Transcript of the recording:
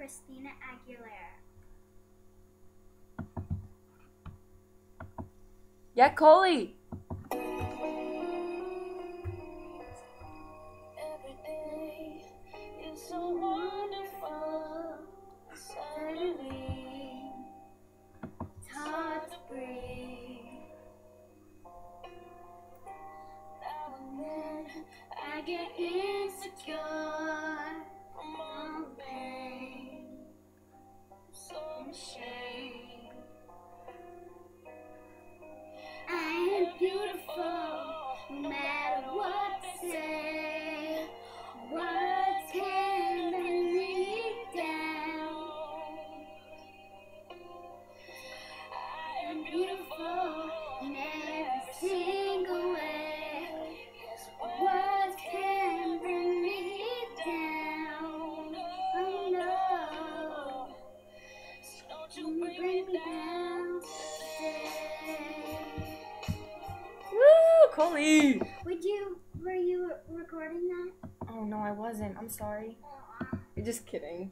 Christina Aguilera. Yeah, Coley. Every day is so wonderful. Suddenly, It's hard to breathe. now and then I get insecure I'm from on pain so and ashamed. shame. I am beautiful, no matter what they say. Words can bring me down. I am beautiful in every single way. Yes, Words can bring me down. Oh no, so don't you you bring me down today. Woo, Coley. Were you recording that? Oh no, I wasn't. I'm sorry. Aw. You're just kidding.